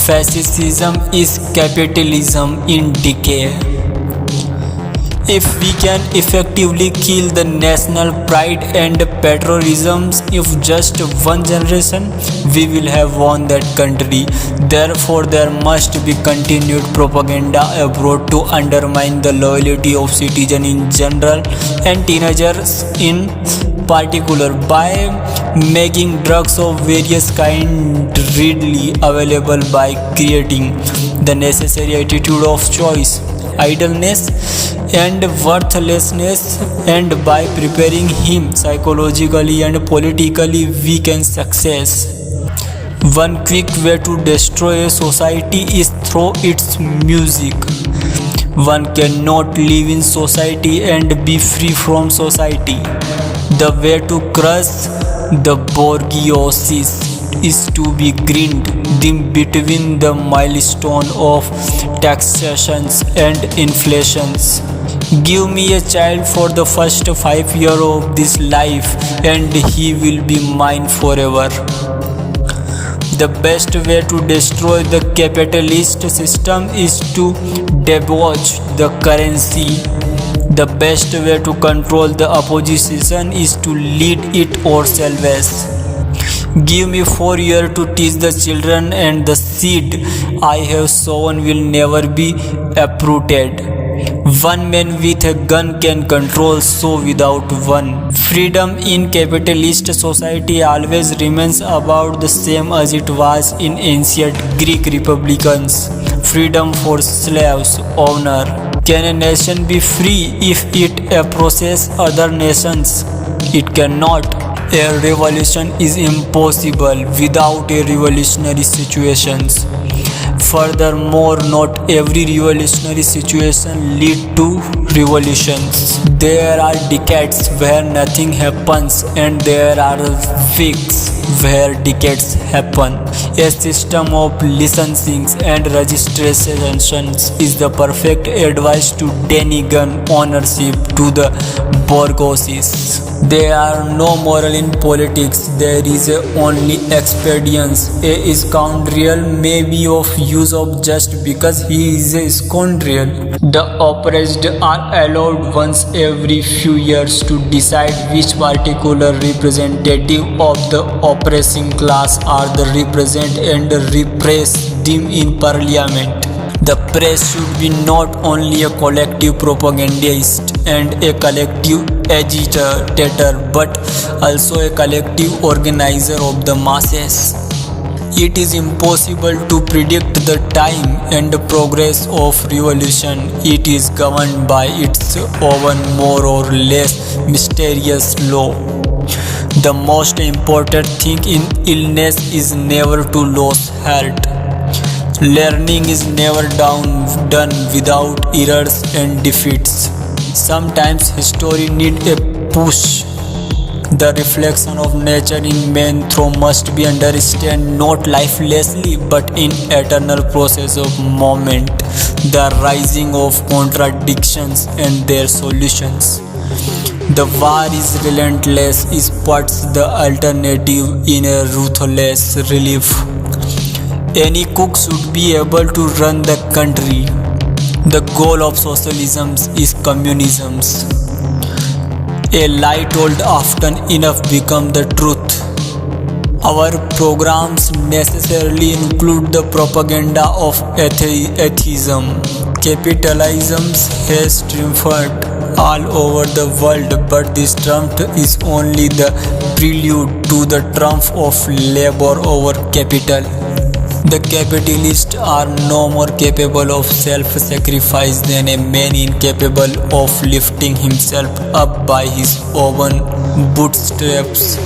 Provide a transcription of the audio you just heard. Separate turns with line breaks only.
Fascism is capitalism in decay. If we can effectively kill the national pride and patriotism of just one generation, we will have won that country. Therefore, there must be continued propaganda abroad to undermine the loyalty of citizens in general and teenagers in particular by making drugs of various kinds readily available, by creating the necessary attitude of choice, idleness and worthlessness, and by preparing him psychologically and politically weak and success. One quick way to destroy a society is through its music. One cannot live in society and be free from society. The way to crush the bourgeoisie is to be grind them between the milestone of taxations and inflations. Give me a child for the first 5 years of this life and he will be mine forever. The best way to destroy the capitalist system is to debauch the currency. The best way to control the opposition is to lead it ourselves. Give me 4 years to teach the children, and the seed I have sown will never be uprooted. One man with a gun can control, so without one. Freedom in capitalist society always remains about the same as it was in ancient Greek republicans. Freedom for slaves, honor. Can a nation be free if it oppresses other nations? It cannot. A revolution is impossible without a revolutionary situations. Furthermore, not every revolutionary situation leads to revolutions. There are decades where nothing happens, and there are weeks where decades happen. A system of licensings and registrations is the perfect advice to deny gun ownership to the bourgeoisie. There are no moral in politics, there is only expedience. A scoundrel may be of use of just because he is a scoundrel. The oppressed are allowed once every few years to decide which particular representative of the oppressing class are the represent and repress them in parliament. The press should be not only a collective propagandist and a collective agitator, but also a collective organizer of the masses. It is impossible to predict the time and progress of revolution. It is governed by its own more or less mysterious law. The most important thing in illness is never to lose health. Learning is never done without errors and defeats. Sometimes history needs a push. The reflection of nature in man through must be understood not lifelessly but in eternal process of moment, the rising of contradictions and their solutions. The war is relentless, is puts the alternative in a ruthless relief. Any cook should be able to run the country. The goal of socialism is communism. A lie told often enough becomes the truth. Our programs necessarily include the propaganda of atheism. Capitalism has triumphed all over the world, but this triumph is only the prelude to the triumph of labor over capital. The capitalists are no more capable of self-sacrifice than a man incapable of lifting himself up by his own bootstraps.